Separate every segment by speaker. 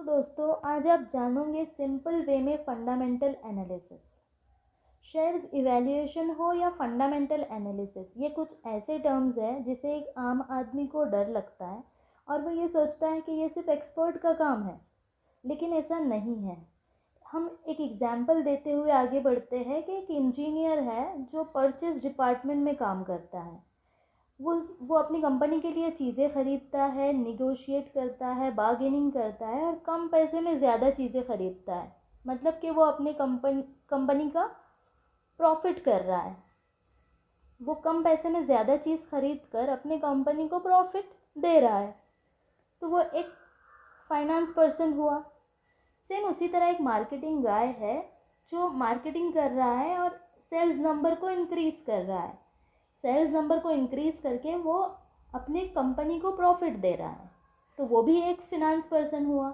Speaker 1: दोस्तों, आज आप जानोगे सिंपल वे में फंडामेंटल एनालिसिस। शेयर्स इवैल्यूएशन हो या फंडामेंटल एनालिसिस, ये कुछ ऐसे टर्म्स हैं जिसे एक आम आदमी को डर लगता है और वो ये सोचता है कि ये सिर्फ एक्सपर्ट का काम है, लेकिन ऐसा नहीं है। हम एक एग्जाम्पल देते हुए आगे बढ़ते हैं कि एक इंजीनियर है जो परचेज डिपार्टमेंट में काम करता है। वो अपनी कंपनी के लिए चीज़ें ख़रीदता है, निगोशिएट करता है, बार्गेनिंग करता है और कम पैसे में ज़्यादा चीज़ें ख़रीदता है। मतलब कि वो अपनी कंपनी का प्रॉफिट कर रहा है। वो कम पैसे में ज़्यादा चीज़ खरीद कर अपनी कंपनी को प्रॉफिट दे रहा है, तो वो एक फाइनेंस पर्सन हुआ। सेम उसी तरह एक मार्केटिंग गाय है जो मार्केटिंग कर रहा है और सेल्स नंबर को इंक्रीज़ कर रहा है। सेल्स नंबर को इंक्रीज़ करके वो अपनी कंपनी को प्रॉफिट दे रहा है, तो वो भी एक फिनांस पर्सन हुआ।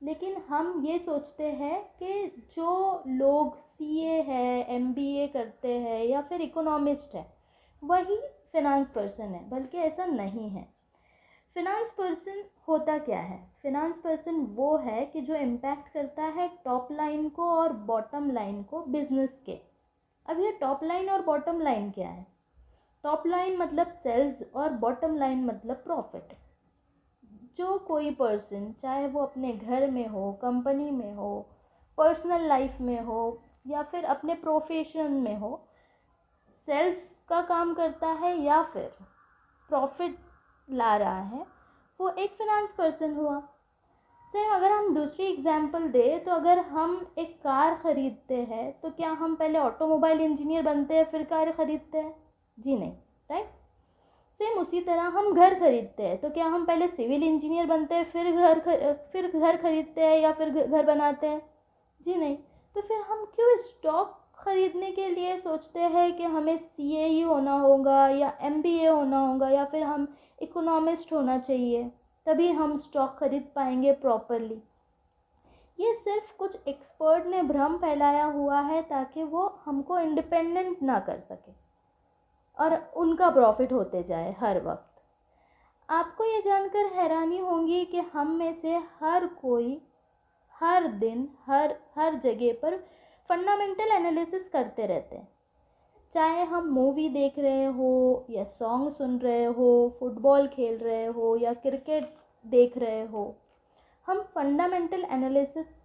Speaker 1: लेकिन हम ये सोचते हैं कि जो लोग सीए है, एमबीए करते हैं या फिर इकोनॉमिस्ट है वही फिनांस पर्सन है, बल्कि ऐसा नहीं है। फिनांस पर्सन होता क्या है? फिनांस पर्सन वो है कि जो इम्पैक्ट करता है टॉप लाइन को और बॉटम लाइन को बिजनेस के। अब ये टॉप लाइन और बॉटम लाइन क्या है? टॉप लाइन मतलब सेल्स और बॉटम लाइन मतलब प्रॉफिट। जो कोई पर्सन, चाहे वो अपने घर में हो, कंपनी में हो, पर्सनल लाइफ में हो या फिर अपने प्रोफेशन में हो, सेल्स का काम करता है या फिर प्रॉफिट ला रहा है, वो एक फिनांस पर्सन हुआ। सेम अगर हम दूसरी एग्जांपल दें तो अगर हम एक कार ख़रीदते हैं तो क्या हम पहले ऑटोमोबाइल इंजीनियर बनते हैं फिर कार ख़रीदते हैं? जी नहीं, राइट। सेम उसी तरह हम घर खरीदते हैं तो क्या हम पहले सिविल इंजीनियर बनते हैं फिर घर खरीदते हैं या फिर घर बनाते हैं? जी नहीं। तो फिर हम क्यों स्टॉक ख़रीदने के लिए सोचते हैं कि हमें सीए ही होना होगा या एमबीए होना होगा या फिर हम इकोनॉमिस्ट होना चाहिए, तभी हम स्टॉक खरीद पाएंगे प्रॉपरली? ये सिर्फ कुछ एक्सपर्ट ने भ्रम फैलाया हुआ है ताकि वो हमको इंडिपेंडेंट ना कर सके और उनका प्रॉफिट होते जाए हर वक्त। आपको ये जानकर हैरानी होगी कि हम में से हर कोई हर दिन हर जगह पर फंडामेंटल एनालिसिस करते रहते हैं। चाहे हम मूवी देख रहे हो या सॉन्ग सुन रहे हो, फुटबॉल खेल रहे हो या क्रिकेट देख रहे हो, हम फंडामेंटल एनालिसिस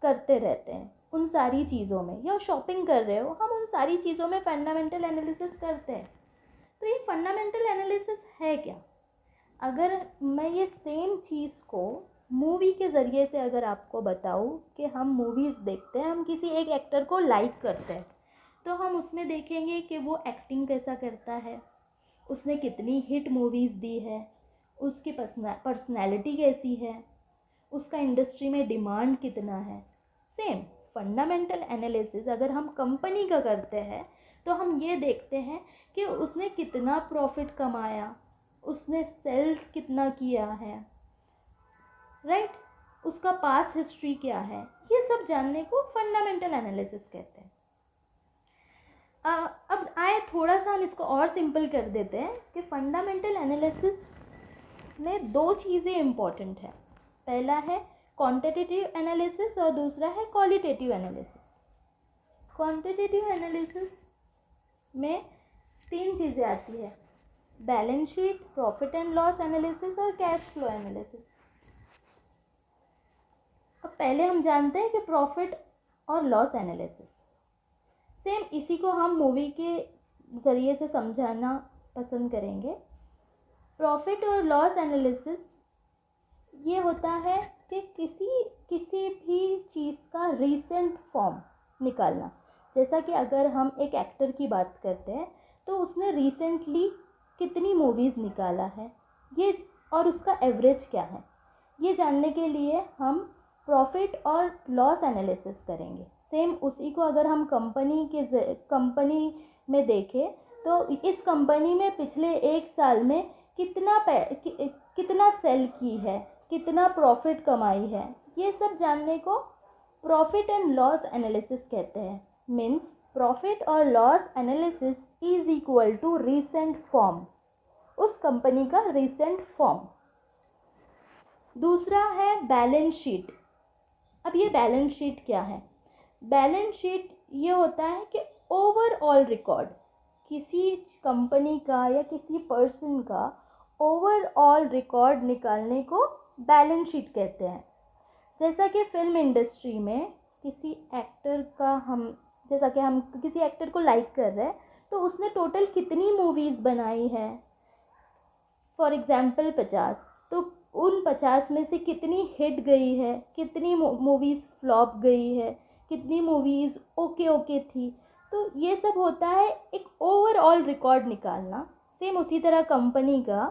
Speaker 1: करते रहते हैं उन सारी चीज़ों में। या शॉपिंग कर रहे हो, हम उन सारी चीज़ों में फंडामेंटल एनालिसिस करते हैं। तो ये फंडामेंटल एनालिसिस है क्या? अगर मैं ये सेम चीज़ को मूवी के ज़रिए से अगर आपको बताऊँ कि हम मूवीज़ देखते हैं, हम किसी एक एक्टर को लाइक करते हैं, तो हम उसमें देखेंगे कि वो एक्टिंग कैसा करता है, उसने कितनी हिट मूवीज़ दी है, उसकी पर्सनैलिटी कैसी है, उसका इंडस्ट्री में डिमांड कितना है। सेम फंडामेंटल एनालिसिस अगर हम कंपनी का करते हैं तो हम ये देखते हैं कि उसने कितना प्रॉफिट कमाया, उसने सेल कितना किया है, राइट, उसका पास्ट हिस्ट्री क्या है। ये सब जानने को फंडामेंटल एनालिसिस कहते हैं। अब आए थोड़ा सा हम इसको और सिंपल कर देते हैं कि फंडामेंटल एनालिसिस में दो चीज़ें इम्पॉर्टेंट है। पहला है क्वांटिटेटिव एनालिसिस और दूसरा है क्वालिटेटिव एनालिसिस। क्वांटिटेटिव एनालिसिस में तीन चीज़ें आती है: balance sheet, profit and loss analysis और कैश फ्लो एनालिसिस। अब पहले हम जानते हैं कि प्रॉफिट और लॉस एनालिसिस। सेम इसी को हम मूवी के ज़रिए से समझाना पसंद करेंगे। प्रॉफिट और लॉस एनालिसिस ये होता है कि किसी भी चीज़ का रीसेंट फॉर्म निकालना। जैसा कि अगर हम एक एक्टर की बात करते हैं तो उसने रिसेंटली कितनी मूवीज़ निकाला है, ये और उसका एवरेज क्या है, ये जानने के लिए हम प्रॉफिट और लॉस एनालिसिस करेंगे। सेम उसी को अगर हम कंपनी में देखें तो इस कंपनी में पिछले एक साल में कितना सेल की है, कितना प्रॉफिट कमाई है, ये सब जानने को प्रॉफिट एंड लॉस एनालिसिस कहते हैं। मीन्स प्रॉफिट और loss analysis is equal to recent form, उस कंपनी का रीसेंट फॉर्म। दूसरा है बैलेंस शीट। अब ये बैलेंस शीट क्या है? बैलेंस शीट ये होता है कि ओवरऑल रिकॉर्ड, किसी कंपनी का या किसी पर्सन का ओवरऑल रिकॉर्ड निकालने को बैलेंस शीट कहते हैं। जैसा कि फिल्म इंडस्ट्री में किसी एक्टर का जैसा कि हम किसी एक्टर को लाइक कर रहे हैं तो उसने टोटल कितनी मूवीज़ बनाई है, फॉर एग्ज़ाम्पल 50, तो उन 50 में से कितनी हिट गई है, कितनी मूवीज़ फ्लॉप गई है, कितनी मूवीज़ ओके ओके थी। तो ये सब होता है एक ओवरऑल रिकॉर्ड निकालना। सेम उसी तरह कंपनी का,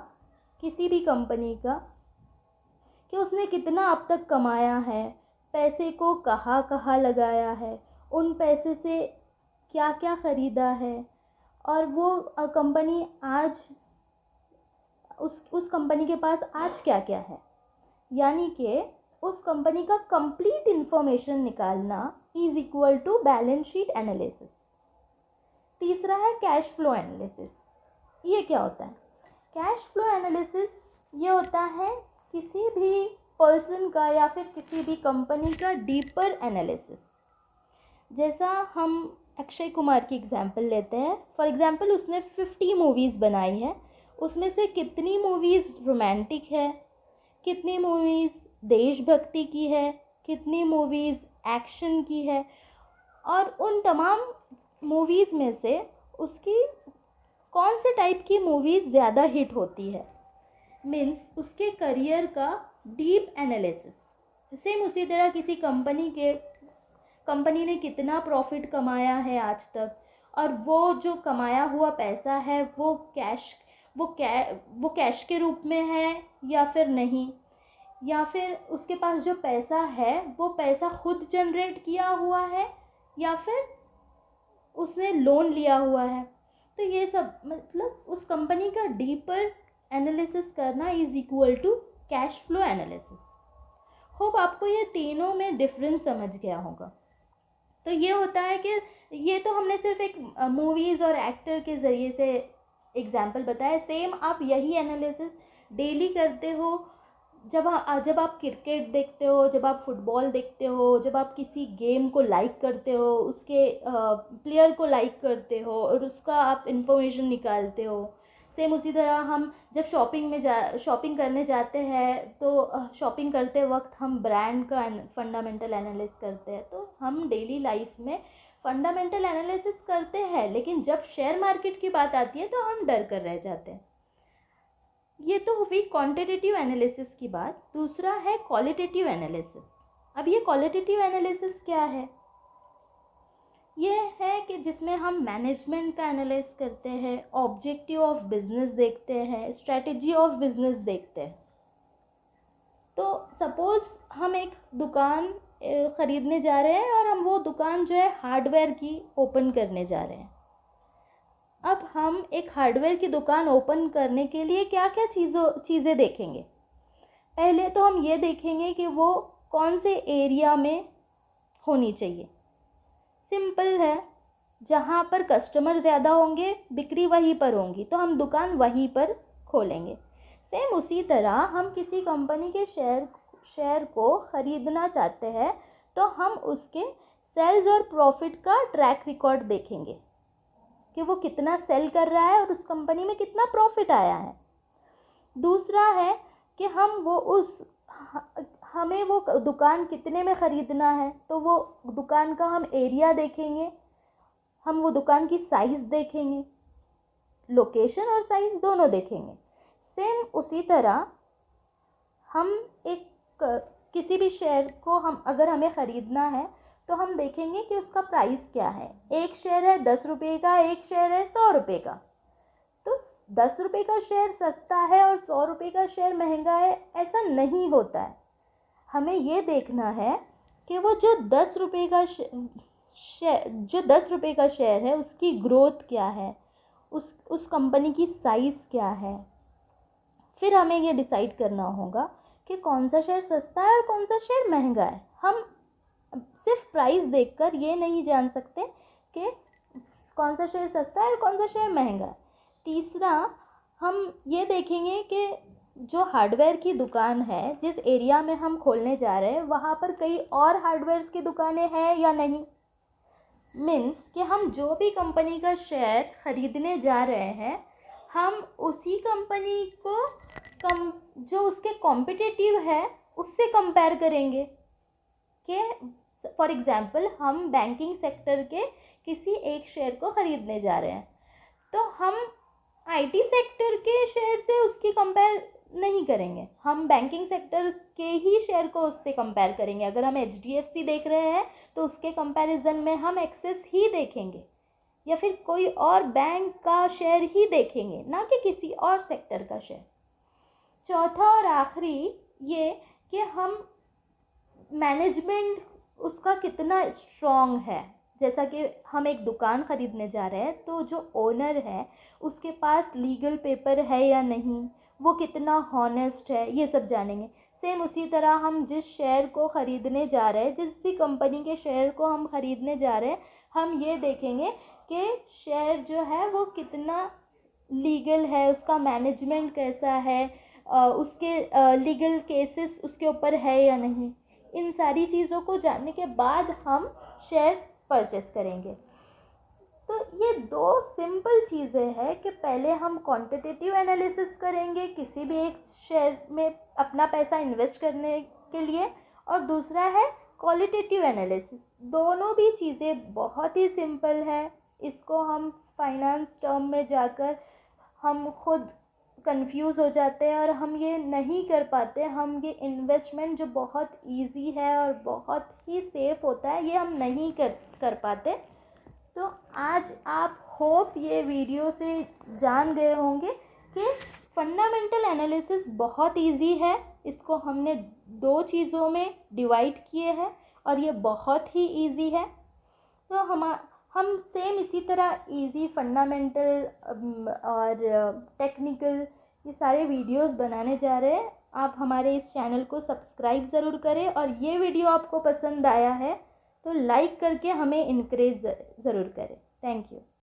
Speaker 1: किसी भी कंपनी का, कि उसने कितना अब तक कमाया है, पैसे को कहाँ कहाँ लगाया है, उन पैसे से क्या क्या ख़रीदा है, और वो कंपनी आज उस कंपनी के पास आज क्या क्या है। यानी कि उस कंपनी का कंप्लीट इंफॉर्मेशन निकालना is equal to balance sheet analysis. तीसरा है कैश फ्लो एनालिसिस। ये क्या होता है? कैश फ्लो एनालिसिस ये होता है किसी भी पर्सन का या फिर किसी भी कंपनी का डीपर एनालिसिस। जैसा हम अक्षय कुमार की एग्जांपल लेते हैं, फॉर एग्जांपल उसने 50 मूवीज़ बनाई है, उसमें से कितनी मूवीज़ रोमांटिक है, कितनी मूवीज़ देशभक्ति की है, कितनी मूवीज़ एक्शन की है, और उन तमाम मूवीज़ में से उसकी कौन से टाइप की मूवीज़ ज़्यादा हिट होती है। मीन्स उसके करियर का डीप एनालिसिस। सेम उसी तरह किसी कंपनी ने कितना प्रॉफिट कमाया है आज तक, और वो जो कमाया हुआ पैसा है वो कैश के रूप में है या फिर नहीं, या फिर उसके पास जो पैसा है वो पैसा खुद जनरेट किया हुआ है या फिर उसने लोन लिया हुआ है। तो ये सब मतलब उस कंपनी का डीपर एनालिसिस करना is equal to cash flow analysis. Hope आपको ये तीनों में डिफरेंस समझ गया होगा। तो ये होता है कि ये तो हमने सिर्फ एक मूवीज़ और एक्टर के ज़रिए से एग्जाम्पल बताया। सेम आप यही एनालिसिस डेली करते हो जब आप क्रिकेट देखते हो, जब आप फुटबॉल देखते हो, जब आप किसी गेम को लाइक करते हो, उसके प्लेयर को लाइक करते हो और उसका आप इंफॉर्मेशन निकालते हो। सेम उसी तरह हम जब शॉपिंग करने जाते हैं तो शॉपिंग करते वक्त हम ब्रांड का फंडामेंटल एनालिसिस करते हैं। तो हम डेली लाइफ में फंडामेंटल एनालिसिस करते हैं, लेकिन जब शेयर मार्केट की बात आती है तो हम डर कर रह जाते हैं। ये तो हुई क्वांटिटेटिव एनालिसिस की बात। दूसरा है क्वालिटेटिव एनालिसिस। अब ये क्वालिटेटिव एनालिसिस क्या है? ये है कि जिसमें हम मैनेजमेंट का एनालाइज करते हैं, ऑब्जेक्टिव ऑफ बिजनेस देखते हैं, स्ट्रेटजी ऑफ बिजनेस देखते हैं। तो सपोज़ हम एक दुकान ख़रीदने जा रहे हैं और हम वो दुकान जो है हार्डवेयर की ओपन करने जा रहे हैं। अब हम एक हार्डवेयर की दुकान ओपन करने के लिए क्या क्या चीज़ें देखेंगे? पहले तो हम ये देखेंगे कि वो कौन से एरिया में होनी चाहिए। सिंपल है, जहाँ पर कस्टमर ज़्यादा होंगे बिक्री वहीं पर होंगी, तो हम दुकान वहीं पर खोलेंगे। सेम उसी तरह हम किसी कंपनी के शेयर को ख़रीदना चाहते हैं तो हम उसके सेल्स और प्रॉफिट का ट्रैक रिकॉर्ड देखेंगे कि वो कितना सेल कर रहा है और उस कंपनी में कितना प्रॉफिट आया है। दूसरा है कि हमें वो दुकान कितने में ख़रीदना है, तो वो दुकान का हम एरिया देखेंगे, हम वो दुकान की साइज़ देखेंगे, लोकेशन और साइज़ दोनों देखेंगे। सेम उसी तरह हम किसी भी शेयर को अगर हमें ख़रीदना है तो हम देखेंगे कि उसका प्राइस क्या है। एक शेयर है 10 रुपये का, एक शेयर है 100 रुपये का। तो 10 रुपये का शेयर सस्ता है और 100 रुपये का शेयर महंगा है, ऐसा नहीं होता है। हमें ये देखना है कि वो जो 10 रुपये का शेयर है उसकी ग्रोथ क्या है, उस कंपनी की साइज़ क्या है। फिर हमें ये डिसाइड करना होगा कि कौन सा शेयर सस्ता है और कौन सा शेयर महंगा है। हम सिर्फ प्राइस देखकर ये नहीं जान सकते कि कौन सा शेयर सस्ता है और कौन सा शेयर महंगा है। तीसरा, हम ये देखेंगे कि जो हार्डवेयर की दुकान है, जिस एरिया में हम खोलने जा रहे हैं वहाँ पर कई और हार्डवेयर्स की दुकानें हैं या नहीं। मीन्स कि हम जो भी कंपनी का शेयर ख़रीदने जा रहे हैं, हम उसी कंपनी को जो उसके कॉम्पिटिटिव है उससे कंपेयर करेंगे। कि फॉर एग्ज़ाम्पल हम बैंकिंग सेक्टर के किसी एक शेयर को ख़रीदने जा रहे हैं, तो हम आईटी सेक्टर के शेयर से उसकी कंपेयर नहीं करेंगे, हम बैंकिंग सेक्टर के ही शेयर को उससे कंपेयर करेंगे। अगर हम एचडीएफसी देख रहे हैं तो उसके कंपैरिजन में हम एक्सिस ही देखेंगे या फिर कोई और बैंक का शेयर ही देखेंगे, ना कि किसी और सेक्टर का शेयर। चौथा और आखिरी ये कि हम मैनेजमेंट उसका कितना स्ट्रॉन्ग है। जैसा कि हम एक दुकान ख़रीदने जा रहे हैं तो जो ओनर है उसके पास लीगल पेपर है या नहीं, वो कितना हॉनेस्ट है, ये सब जानेंगे। सेम उसी तरह हम जिस शेयर को ख़रीदने जा रहे हैं, जिस भी कंपनी के शेयर को हम ख़रीदने जा रहे हैं, हम ये देखेंगे कि शेयर जो है वो कितना लीगल है, उसका मैनेजमेंट कैसा है, उसके लीगल केसेस उसके ऊपर है या नहीं। इन सारी चीज़ों को जानने के बाद हम शेयर परचेस करेंगे। तो ये दो सिंपल चीज़ें हैं कि पहले हम क्वांटिटेटिव एनालिसिस करेंगे किसी भी एक शेयर में अपना पैसा इन्वेस्ट करने के लिए, और दूसरा है क्वालिटेटिव एनालिसिस। दोनों भी चीज़ें बहुत ही सिंपल है। इसको हम फाइनेंस टर्म में जाकर हम खुद कंफ्यूज हो जाते हैं और हम ये नहीं कर पाते। हम ये इन्वेस्टमेंट जो बहुत इजी है और बहुत ही सेफ होता है, ये हम नहीं कर पाते। तो आज आप होप ये वीडियो से जान गए होंगे कि फंडामेंटल एनालिसिस बहुत इजी है। इसको हमने दो चीज़ों में डिवाइड किए हैं और ये बहुत ही इजी है। तो हम सेम इसी तरह इजी फंडामेंटल और टेक्निकल ये सारे वीडियोस बनाने जा रहे हैं। आप हमारे इस चैनल को सब्सक्राइब ज़रूर करें, और ये वीडियो आपको पसंद आया है तो लाइक करके हमें इनकरेज ज़रूर करें। Thank you.